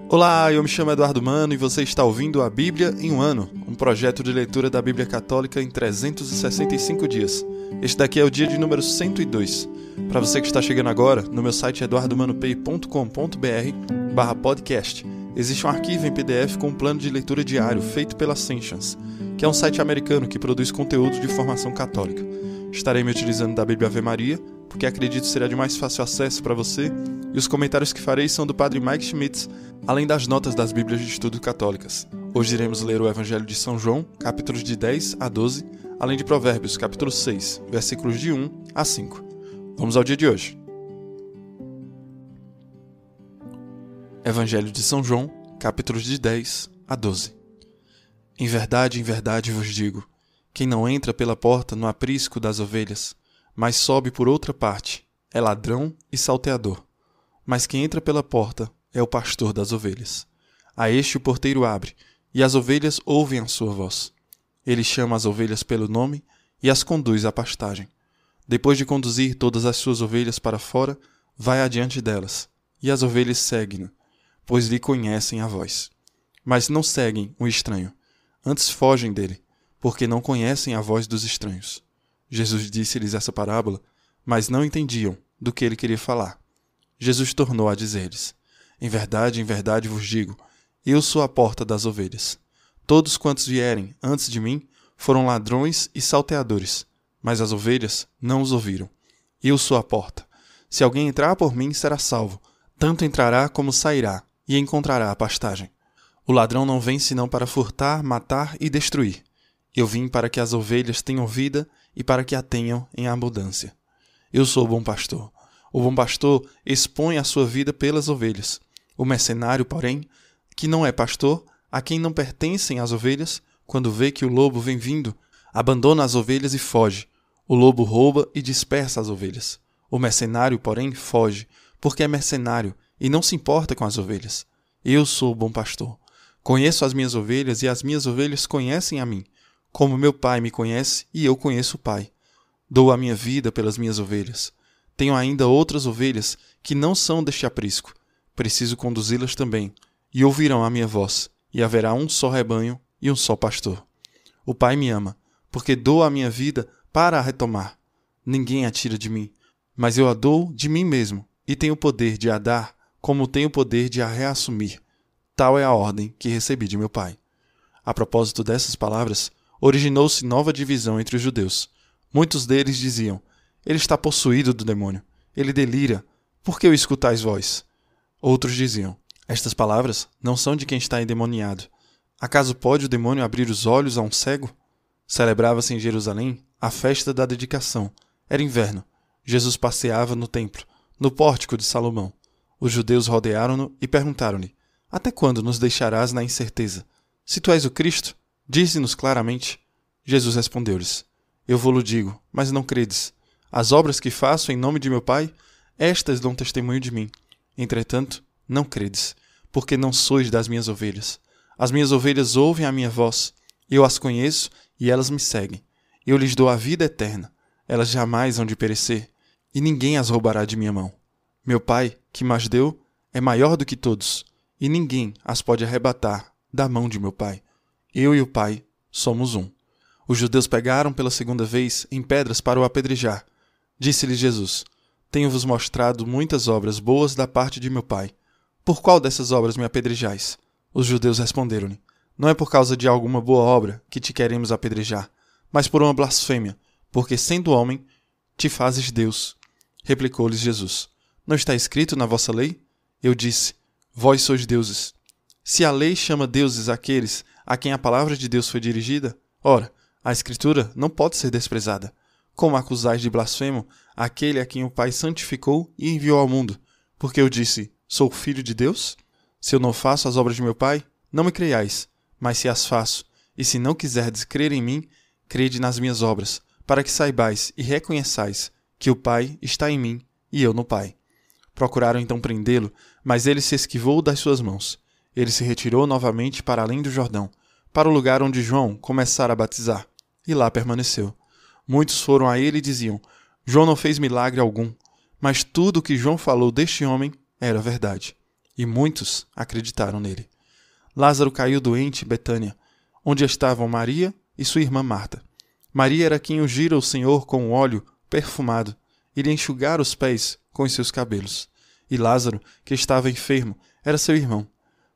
Olá, eu me chamo Eduardo Mano e você está ouvindo a Bíblia em um Ano, um projeto de leitura da Bíblia Católica em 365 dias. Este daqui é o dia de número 102. Para você que está chegando agora, no meu site eduardomanopei.com.br/podcast, existe um arquivo em PDF com um plano de leitura diário feito pela Ascensions, que é um site americano que produz conteúdo de formação católica. Estarei me utilizando da Bíblia Ave Maria, porque acredito será de mais fácil acesso para você, e os comentários que farei são do Padre Mike Schmitz, além das notas das Bíblias de Estudo católicas. Hoje iremos ler o Evangelho de São João, capítulos de 10 a 12, além de Provérbios, capítulo 6, versículos de 1 a 5. Vamos ao dia de hoje. Evangelho de São João, capítulos de 10 a 12. Em verdade vos digo, quem não entra pela porta no aprisco das ovelhas, mas sobe por outra parte, é ladrão e salteador. Mas quem entra pela porta é o pastor das ovelhas. A este o porteiro abre, e as ovelhas ouvem a sua voz. Ele chama as ovelhas pelo nome e as conduz à pastagem. Depois de conduzir todas as suas ovelhas para fora, vai adiante delas, e as ovelhas seguem-no, pois lhe conhecem a voz. Mas não seguem o estranho, antes fogem dele, porque não conhecem a voz dos estranhos. Jesus disse-lhes essa parábola, mas não entendiam do que ele queria falar. Jesus tornou a dizer-lhes: em verdade vos digo, eu sou a porta das ovelhas. Todos quantos vierem antes de mim foram ladrões e salteadores, mas as ovelhas não os ouviram. Eu sou a porta. Se alguém entrar por mim, será salvo. Tanto entrará como sairá, e encontrará a pastagem. O ladrão não vem senão para furtar, matar e destruir. Eu vim para que as ovelhas tenham vida e para que a tenham em abundância. Eu sou o bom pastor. O bom pastor expõe a sua vida pelas ovelhas. O mercenário, porém, que não é pastor, a quem não pertencem as ovelhas, quando vê que o lobo vem vindo, abandona as ovelhas e foge. O lobo rouba e dispersa as ovelhas. O mercenário, porém, foge, porque é mercenário e não se importa com as ovelhas. Eu sou o bom pastor. Conheço as minhas ovelhas e as minhas ovelhas conhecem a mim, como meu Pai me conhece e eu conheço o Pai. Dou a minha vida pelas minhas ovelhas. Tenho ainda outras ovelhas que não são deste aprisco. Preciso conduzi-las também, e ouvirão a minha voz, e haverá um só rebanho e um só pastor. O Pai me ama, porque dou a minha vida para a retomar. Ninguém a tira de mim, mas eu a dou de mim mesmo, e tenho o poder de a dar, como tenho o poder de a reassumir. Tal é a ordem que recebi de meu Pai. A propósito dessas palavras, originou-se nova divisão entre os judeus. Muitos deles diziam: ele está possuído do demônio. Ele delira. Por que o escutais vós? Outros diziam: estas palavras não são de quem está endemoniado. Acaso pode o demônio abrir os olhos a um cego? Celebrava-se em Jerusalém a festa da dedicação. Era inverno. Jesus passeava no templo, no pórtico de Salomão. Os judeus rodearam-no e perguntaram-lhe: até quando nos deixarás na incerteza? Se tu és o Cristo, dize-nos claramente. Jesus respondeu-lhes: eu vou-lo digo, mas não credes. As obras que faço em nome de meu Pai, estas dão testemunho de mim. Entretanto, não credes, porque não sois das minhas ovelhas. As minhas ovelhas ouvem a minha voz, eu as conheço e elas me seguem. Eu lhes dou a vida eterna, elas jamais hão de perecer, e ninguém as roubará de minha mão. Meu Pai, que mas deu, é maior do que todos, e ninguém as pode arrebatar da mão de meu Pai. Eu e o Pai somos um. Os judeus pegaram pela segunda vez em pedras para o apedrejar. Disse-lhe Jesus: tenho-vos mostrado muitas obras boas da parte de meu Pai. Por qual dessas obras me apedrejais? Os judeus responderam-lhe: não é por causa de alguma boa obra que te queremos apedrejar, mas por uma blasfêmia, porque sendo homem, te fazes Deus. Replicou-lhes Jesus: não está escrito na vossa lei? Eu disse: vós sois deuses. Se a lei chama deuses aqueles a quem a palavra de Deus foi dirigida, ora, a Escritura não pode ser desprezada. Como acusais de blasfemo aquele a quem o Pai santificou e enviou ao mundo? Porque eu disse: sou filho de Deus? Se eu não faço as obras de meu Pai, não me creiais. Mas se as faço, e se não quiserdes crer em mim, crede nas minhas obras, para que saibais e reconheçais que o Pai está em mim e eu no Pai. Procuraram então prendê-lo, mas ele se esquivou das suas mãos. Ele se retirou novamente para além do Jordão, para o lugar onde João começara a batizar, e lá permaneceu. Muitos foram a ele e diziam: João não fez milagre algum, mas tudo o que João falou deste homem era verdade. e muitos acreditaram nele. Lázaro caiu doente em Betânia, onde estavam Maria e sua irmã Marta. Maria era quem ungira o Senhor com um óleo perfumado e lhe enxugara os pés com os seus cabelos. E Lázaro, que estava enfermo, era seu irmão.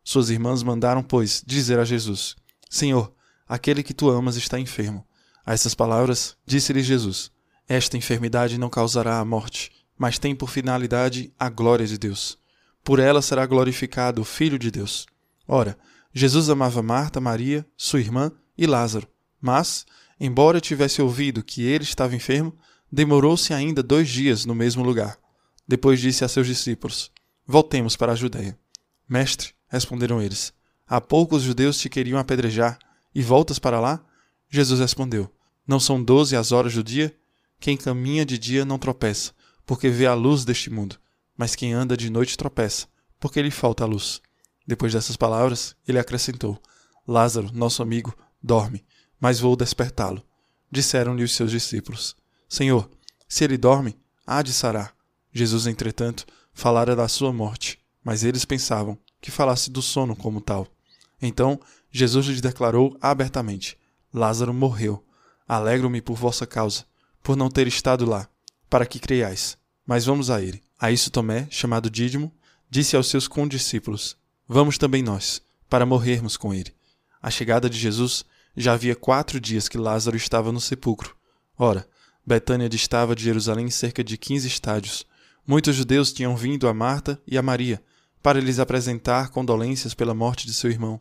Suas irmãs mandaram, pois, dizer a Jesus: Senhor, aquele que tu amas está enfermo. A essas palavras, disse-lhe Jesus: Esta enfermidade não causará a morte, mas tem por finalidade a glória de Deus. Por ela será glorificado o Filho de Deus. Ora, Jesus amava Marta, Maria, sua irmã e Lázaro, mas, embora tivesse ouvido que ele estava enfermo, demorou-se ainda 2 dias no mesmo lugar. Depois disse a seus discípulos: Voltemos para a Judeia. Mestre, responderam eles, há pouco os judeus te queriam apedrejar, e voltas para lá? Jesus respondeu: Não são 12 as horas do dia? Quem caminha de dia não tropeça, porque vê a luz deste mundo, mas quem anda de noite tropeça, porque lhe falta a luz. Depois dessas palavras, ele acrescentou: Lázaro, nosso amigo, dorme, mas vou despertá-lo. Disseram-lhe os seus discípulos: Senhor, se ele dorme, há de sarar. Jesus, entretanto, falara da sua morte, mas eles pensavam que falasse do sono como tal. Então, Jesus lhes declarou abertamente: Lázaro morreu. Alegro-me por vossa causa, por não ter estado lá, para que creiais. Mas vamos a ele. A isso Tomé, chamado Dídimo, disse aos seus condiscípulos: Vamos também nós, para morrermos com ele. À chegada de Jesus, já havia 4 dias que Lázaro estava no sepulcro. Ora, Betânia distava de Jerusalém cerca de 15 estádios. Muitos judeus tinham vindo a Marta e a Maria, para lhes apresentar condolências pela morte de seu irmão.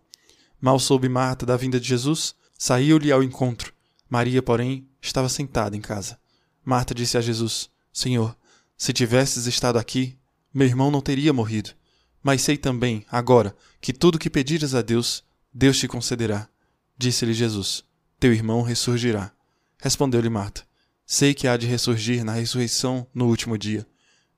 Mal soube Marta da vinda de Jesus, saiu-lhe ao encontro. Maria, porém, estava sentada em casa. Marta disse a Jesus: Senhor, se tivesses estado aqui, meu irmão não teria morrido. Mas sei também, agora, que tudo o que pedires a Deus, Deus te concederá. Disse-lhe Jesus: Teu irmão ressurgirá. Respondeu-lhe Marta: Sei que há de ressurgir na ressurreição no último dia.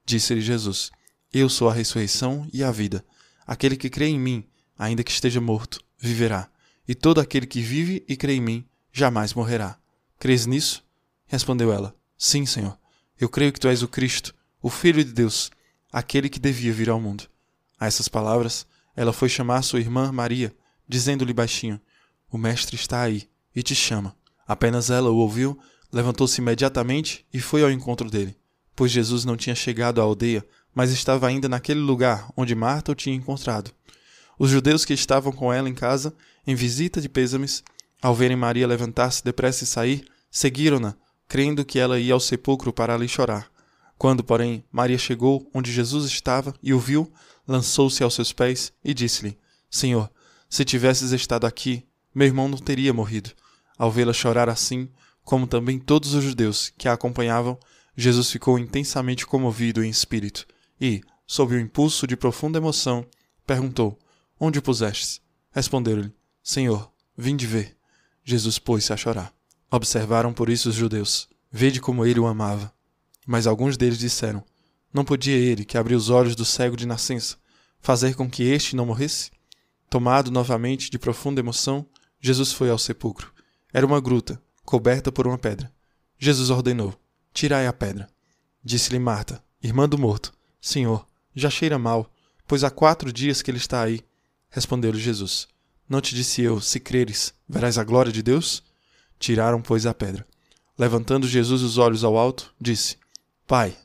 Disse-lhe Jesus: Eu sou a ressurreição e a vida. Aquele que crê em mim, ainda que esteja morto, viverá. E todo aquele que vive e crê em mim, jamais morrerá. Crês nisso? Respondeu ela: Sim, Senhor. Eu creio que tu és o Cristo, o Filho de Deus, aquele que devia vir ao mundo. A essas palavras, ela foi chamar sua irmã Maria, dizendo-lhe baixinho: O mestre está aí e te chama. Apenas ela o ouviu, levantou-se imediatamente e foi ao encontro dele, pois Jesus não tinha chegado à aldeia, mas estava ainda naquele lugar onde Marta o tinha encontrado. Os judeus que estavam com ela em casa, em visita de pêsames, ao verem Maria levantar-se depressa e sair, seguiram-na, crendo que ela ia ao sepulcro para ali chorar. Quando, porém, Maria chegou onde Jesus estava e o viu, lançou-se aos seus pés e disse-lhe: Senhor, se tivesses estado aqui, meu irmão não teria morrido. Ao vê-la chorar assim, como também todos os judeus que a acompanhavam, Jesus ficou intensamente comovido em espírito e, sob o impulso de profunda emoção, perguntou: Onde o pusestes? Responderam-lhe: Senhor, vinde ver. Jesus pôs-se a chorar. Observaram por isso os judeus: Vede como ele o amava. Mas alguns deles disseram: Não podia ele, que abriu os olhos do cego de nascença, fazer com que este não morresse? Tomado novamente de profunda emoção, Jesus foi ao sepulcro. Era uma gruta, coberta por uma pedra. Jesus ordenou: Tirai a pedra. Disse-lhe Marta, irmã do morto: Senhor, já cheira mal, pois há 4 dias que ele está aí. Respondeu-lhe Jesus: Não te disse eu, se creres, verás a glória de Deus? Tiraram, pois, a pedra. Levantando Jesus os olhos ao alto, disse: Pai,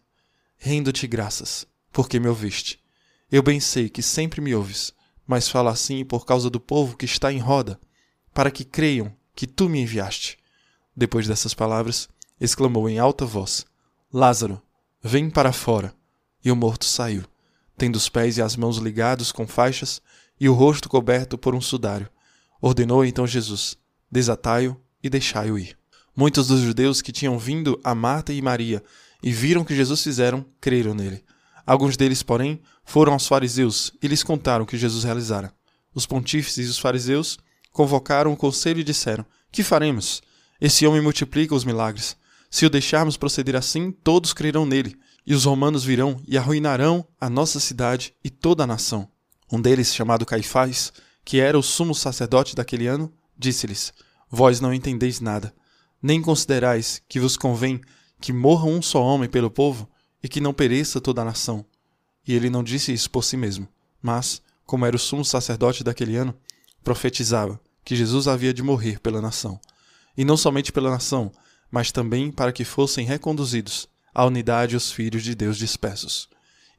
rendo-te graças, porque me ouviste. Eu bem sei que sempre me ouves, mas falo assim por causa do povo que está em roda, para que creiam que tu me enviaste. Depois dessas palavras, exclamou em alta voz: Lázaro, vem para fora. E o morto saiu, tendo os pés e as mãos ligados com faixas e o rosto coberto por um sudário. Ordenou então Jesus: Desatai-o e deixai-o ir. Muitos dos judeus que tinham vindo a Marta e Maria e viram o que Jesus fizeram, creram nele. Alguns deles, porém, foram aos fariseus e lhes contaram o que Jesus realizara. Os pontífices e os fariseus convocaram o conselho e disseram: Que faremos? Esse homem multiplica os milagres. Se o deixarmos proceder assim, todos crerão nele, e os romanos virão e arruinarão a nossa cidade e toda a nação. Um deles, chamado Caifás, que era o sumo sacerdote daquele ano, disse-lhes: Vós não entendeis nada, nem considerais que vos convém que morra um só homem pelo povo e que não pereça toda a nação. E ele não disse isso por si mesmo, mas, como era o sumo sacerdote daquele ano, profetizava que Jesus havia de morrer pela nação. E não somente pela nação, mas também para que fossem reconduzidos à unidade os filhos de Deus dispersos.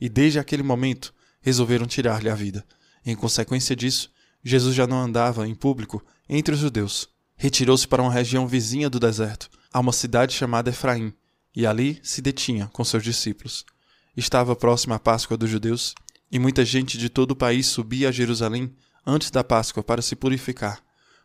E desde aquele momento resolveram tirar-lhe a vida. Em consequência disso, Jesus já não andava em público entre os judeus. Retirou-se para uma região vizinha do deserto, a uma cidade chamada Efraim, e ali se detinha com seus discípulos. Estava próxima a Páscoa dos judeus, e muita gente de todo o país subia a Jerusalém antes da Páscoa para se purificar.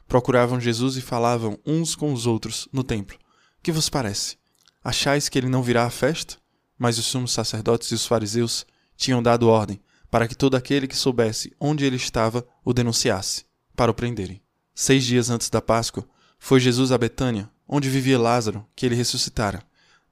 Procuravam Jesus e falavam uns com os outros no templo. Que vos parece? Achais que ele não virá à festa? Mas os sumos sacerdotes e os fariseus tinham dado ordem para que todo aquele que soubesse onde ele estava o denunciasse, para o prenderem. 6 dias antes da Páscoa, foi Jesus a Betânia, onde vivia Lázaro, que ele ressuscitara.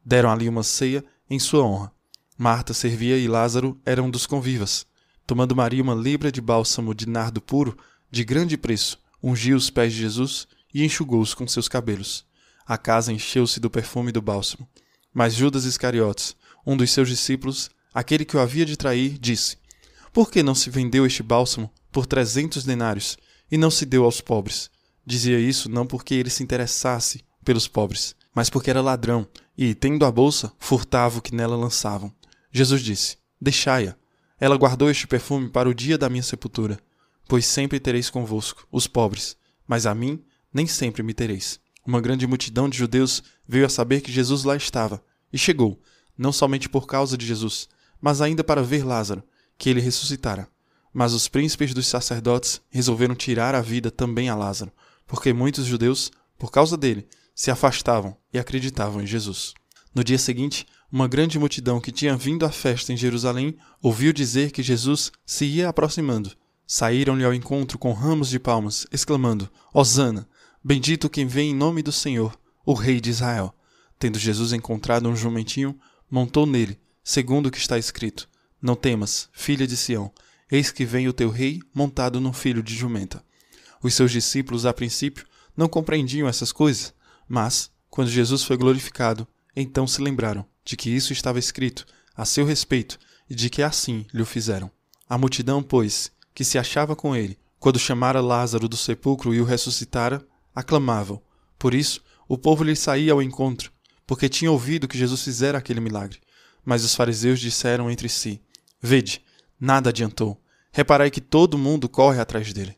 Deram ali uma ceia em sua honra. Marta servia e Lázaro era um dos convivas. Tomando Maria uma libra de bálsamo de nardo puro, de grande preço, ungiu os pés de Jesus e enxugou-os com seus cabelos. A casa encheu-se do perfume do bálsamo. Mas Judas Iscariotes, um dos seus discípulos, aquele que o havia de trair, disse: Por que não se vendeu este bálsamo por 300 denários e não se deu aos pobres? Dizia isso não porque ele se interessasse pelos pobres, mas porque era ladrão e, tendo a bolsa, furtava o que nela lançavam. Jesus disse: Deixai-a. Ela guardou este perfume para o dia da minha sepultura. Pois sempre tereis convosco os pobres, mas a mim nem sempre me tereis. Uma grande multidão de judeus veio a saber que Jesus lá estava, e chegou, não somente por causa de Jesus, mas ainda para ver Lázaro, que ele ressuscitara. Mas os príncipes dos sacerdotes resolveram tirar a vida também a Lázaro, porque muitos judeus, por causa dele, se afastavam e acreditavam em Jesus. No dia seguinte, uma grande multidão que tinha vindo à festa em Jerusalém ouviu dizer que Jesus se ia aproximando. Saíram-lhe ao encontro com ramos de palmas, exclamando: Hosana! Bendito quem vem em nome do Senhor, o Rei de Israel. Tendo Jesus encontrado um jumentinho, montou nele, segundo o que está escrito: Não temas, filha de Sião, eis que vem o teu rei montado num filho de jumenta. Os seus discípulos, a princípio, não compreendiam essas coisas, mas, quando Jesus foi glorificado, então se lembraram de que isso estava escrito a seu respeito e de que assim lhe o fizeram. A multidão, pois, que se achava com ele, quando chamara Lázaro do sepulcro e o ressuscitara, aclamavam. Por isso, o povo lhe saía ao encontro, porque tinha ouvido que Jesus fizera aquele milagre. Mas os fariseus disseram entre si: Vede, nada adiantou. Reparai que todo mundo corre atrás dele.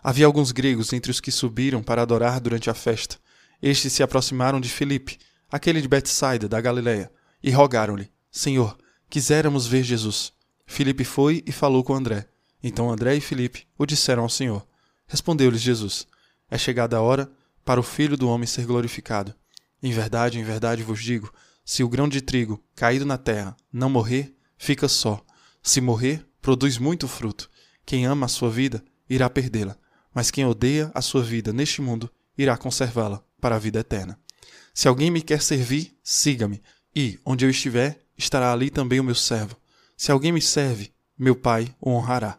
Havia alguns gregos entre os que subiram para adorar durante a festa. Estes se aproximaram de Filipe, aquele de Betsaida, da Galileia, e rogaram-lhe: Senhor, quiséramos ver Jesus. Filipe foi e falou com André. Então André e Filipe o disseram ao Senhor. Respondeu-lhes Jesus: É chegada a hora para o Filho do Homem ser glorificado. Em verdade vos digo, se o grão de trigo caído na terra não morrer, fica só. Se morrer, produz muito fruto. Quem ama a sua vida, irá perdê-la. Mas quem odeia a sua vida neste mundo, irá conservá-la para a vida eterna. Se alguém me quer servir, siga-me. E, onde eu estiver, estará ali também o meu servo. Se alguém me serve, meu Pai o honrará.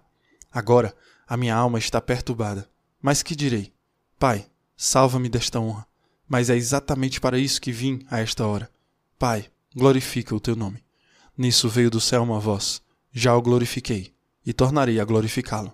Agora, a minha alma está perturbada. Mas que direi? Pai, salva-me desta honra. Mas é exatamente para isso que vim a esta hora. Pai, glorifica o teu nome. Nisso veio do céu uma voz: Já o glorifiquei, e tornarei a glorificá-lo.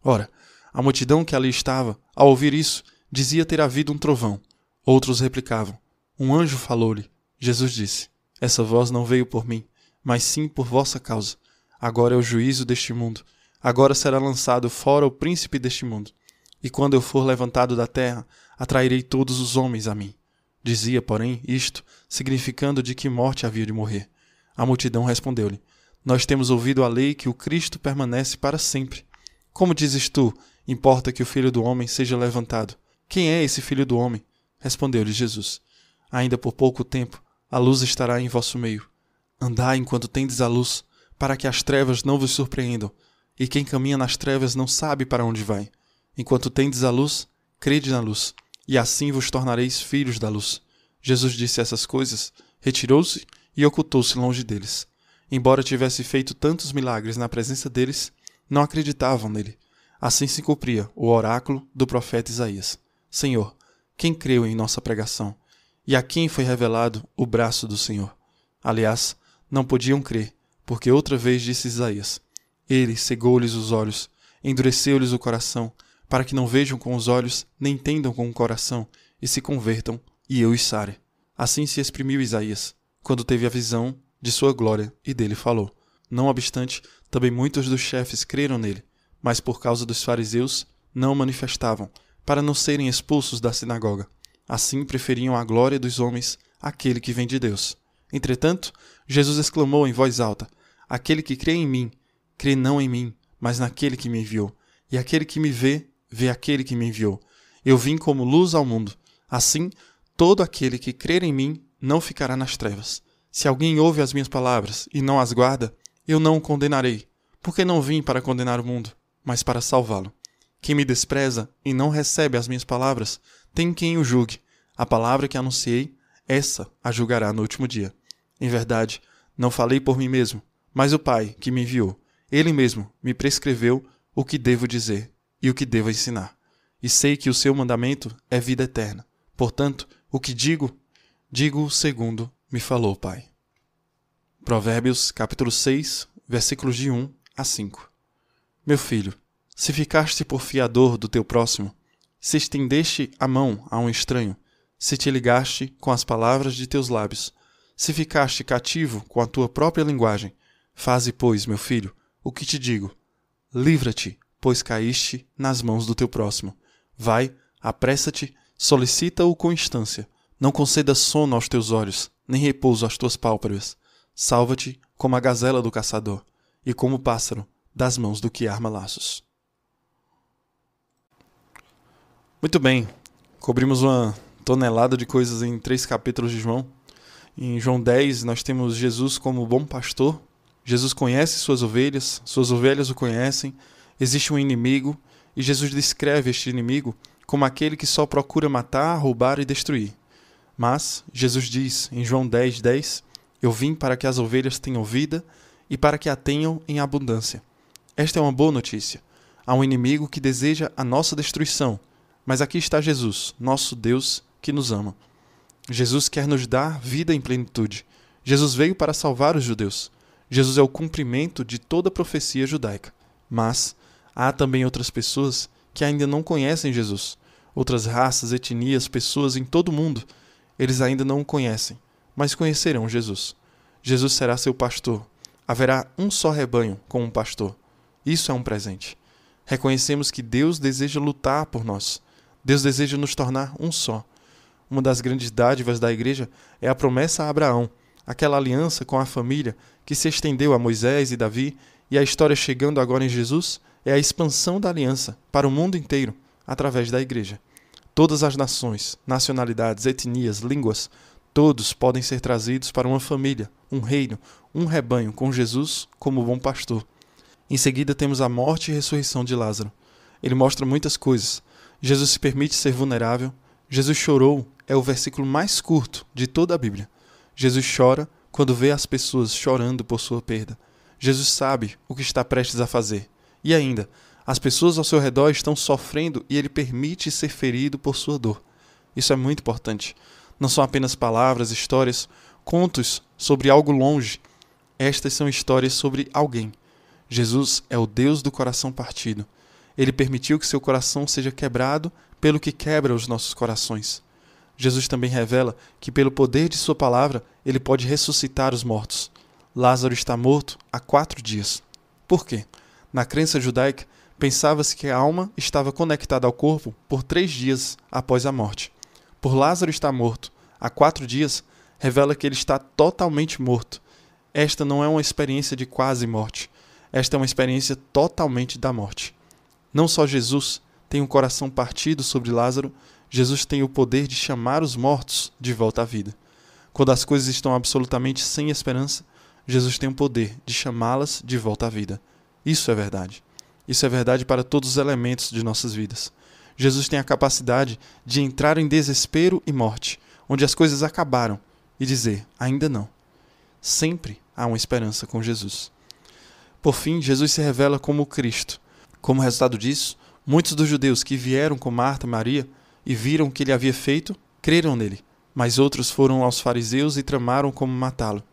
Ora, a multidão que ali estava, ao ouvir isso, dizia ter havido um trovão. Outros replicavam: Um anjo falou-lhe. Jesus disse: Essa voz não veio por mim, mas sim por vossa causa. Agora é o juízo deste mundo. Agora será lançado fora o príncipe deste mundo. E quando eu for levantado da terra, atrairei todos os homens a mim. Dizia, porém, isto, significando de que morte havia de morrer. A multidão respondeu-lhe: Nós temos ouvido a lei que o Cristo permanece para sempre. Como dizes tu, importa que o Filho do Homem seja levantado? Quem é esse Filho do Homem? Respondeu-lhe Jesus: Ainda por pouco tempo, a luz estará em vosso meio. Andai enquanto tendes a luz, para que as trevas não vos surpreendam. E quem caminha nas trevas não sabe para onde vai. Enquanto tendes a luz, crede na luz, e assim vos tornareis filhos da luz. Jesus disse essas coisas, retirou-se e ocultou-se longe deles. Embora tivesse feito tantos milagres na presença deles, não acreditavam nele. Assim se cumpria o oráculo do profeta Isaías: Senhor, quem creu em nossa pregação? E a quem foi revelado o braço do Senhor? Aliás, não podiam crer, porque outra vez disse Isaías: Ele cegou-lhes os olhos, endureceu-lhes o coração, para que não vejam com os olhos, nem entendam com o coração, e se convertam, e eu os sare. Assim se exprimiu Isaías, quando teve a visão de sua glória, e dele falou. Não obstante, também muitos dos chefes creram nele, mas por causa dos fariseus não o manifestavam, para não serem expulsos da sinagoga. Assim preferiam a glória dos homens àquele que vem de Deus. Entretanto, Jesus exclamou em voz alta: aquele que crê em mim, crê não em mim, mas naquele que me enviou. E aquele que me vê, vê aquele que me enviou. Eu vim como luz ao mundo. Assim, todo aquele que crer em mim não ficará nas trevas. Se alguém ouve as minhas palavras e não as guarda, eu não o condenarei, porque não vim para condenar o mundo, mas para salvá-lo. Quem me despreza e não recebe as minhas palavras, tem quem o julgue. A palavra que anunciei, essa a julgará no último dia. Em verdade, não falei por mim mesmo, mas o Pai que me enviou. Ele mesmo me prescreveu o que devo dizer e o que devo ensinar. E sei que o seu mandamento é vida eterna. Portanto, o que digo segundo me falou o Pai. Provérbios, capítulo 6, versículos de 1 a 5. Meu filho, se ficaste por fiador do teu próximo, se estendeste a mão a um estranho, se te ligaste com as palavras de teus lábios, se ficaste cativo com a tua própria linguagem, faze, pois, meu filho, o que te digo. Livra-te, pois caíste nas mãos do teu próximo. Vai, apressa-te, solicita-o com instância. Não concedas sono aos teus olhos, nem repouso às tuas pálpebras. Salva-te como a gazela do caçador, e como o pássaro das mãos do que arma laços. Muito bem, cobrimos uma tonelada de coisas em 3 capítulos de João. Em João 10, nós temos Jesus como bom pastor. Jesus conhece suas ovelhas o conhecem. Existe um inimigo, e Jesus descreve este inimigo como aquele que só procura matar, roubar e destruir. Mas Jesus diz em João 10:10, eu vim para que as ovelhas tenham vida e para que a tenham em abundância. Esta é uma boa notícia. Há um inimigo que deseja a nossa destruição, mas aqui está Jesus, nosso Deus, que nos ama. Jesus quer nos dar vida em plenitude. Jesus veio para salvar os judeus. Jesus é o cumprimento de toda a profecia judaica. Mas há também outras pessoas que ainda não conhecem Jesus. Outras raças, etnias, pessoas em todo o mundo. Eles ainda não o conhecem, mas conhecerão Jesus. Jesus será seu pastor. Haverá um só rebanho com um pastor. Isso é um presente. Reconhecemos que Deus deseja lutar por nós. Deus deseja nos tornar um só. Uma das grandes dádivas da igreja é a promessa a Abraão, aquela aliança com a família que se estendeu a Moisés e Davi, e a história chegando agora em Jesus é a expansão da aliança para o mundo inteiro, através da igreja. Todas as nações, nacionalidades, etnias, línguas, todos podem ser trazidos para uma família, um reino, um rebanho com Jesus como bom pastor. Em seguida temos a morte e ressurreição de Lázaro. Ele mostra muitas coisas. Jesus se permite ser vulnerável. Jesus chorou é o versículo mais curto de toda a Bíblia. Jesus chora quando vê as pessoas chorando por sua perda. Jesus sabe o que está prestes a fazer. E ainda, as pessoas ao seu redor estão sofrendo e ele permite ser ferido por sua dor. Isso é muito importante. Não são apenas palavras, histórias, contos sobre algo longe. Estas são histórias sobre alguém. Jesus é o Deus do coração partido. Ele permitiu que seu coração seja quebrado pelo que quebra os nossos corações. Jesus também revela que pelo poder de sua palavra, ele pode ressuscitar os mortos. Lázaro está morto há 4 dias. Por quê? Na crença judaica, pensava-se que a alma estava conectada ao corpo por 3 dias após a morte. Por Lázaro estar morto há 4 dias, revela que ele está totalmente morto. Esta não é uma experiência de quase morte. Esta é uma experiência totalmente da morte. Não só Jesus tem um coração partido sobre Lázaro, Jesus tem o poder de chamar os mortos de volta à vida. Quando as coisas estão absolutamente sem esperança, Jesus tem o poder de chamá-las de volta à vida. Isso é verdade. Isso é verdade para todos os elementos de nossas vidas. Jesus tem a capacidade de entrar em desespero e morte, onde as coisas acabaram, e dizer, ainda não. Sempre há uma esperança com Jesus. Por fim, Jesus se revela como o Cristo. Como resultado disso, muitos dos judeus que vieram com Marta e Maria e viram o que ele havia feito, creram nele, mas outros foram aos fariseus e tramaram como matá-lo.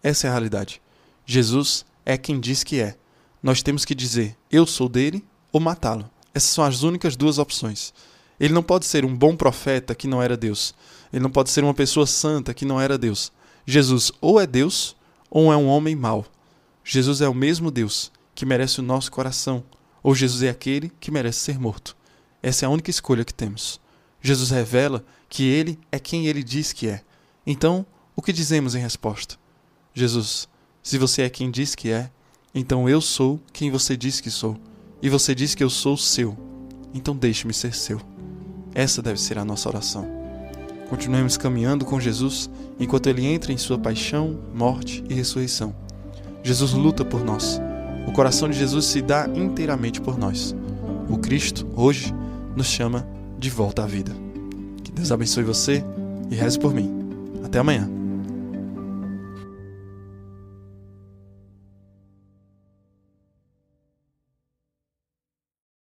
Essa é a realidade. Jesus é quem diz que é. nós temos que dizer, eu sou dele, ou matá-lo. Essas são as únicas duas opções. Ele não pode ser um bom profeta que não era Deus. Ele não pode ser uma pessoa santa que não era Deus. Jesus ou é Deus, ou é um homem mau. Jesus é o mesmo Deus que merece o nosso coração, ou Jesus é aquele que merece ser morto. Essa é a única escolha que temos. Jesus revela que ele é quem ele diz que é. Então, o que dizemos em resposta? Jesus, se você é quem diz que é, então eu sou quem você diz que sou. E você diz que eu sou seu. Então deixe-me ser seu. Essa deve ser a nossa oração. Continuemos caminhando com Jesus enquanto ele entra em sua paixão, morte e ressurreição. Jesus luta por nós. O coração de Jesus se dá inteiramente por nós. O Cristo, hoje, nos chama de volta à vida. Que Deus abençoe você e reze por mim. Até amanhã.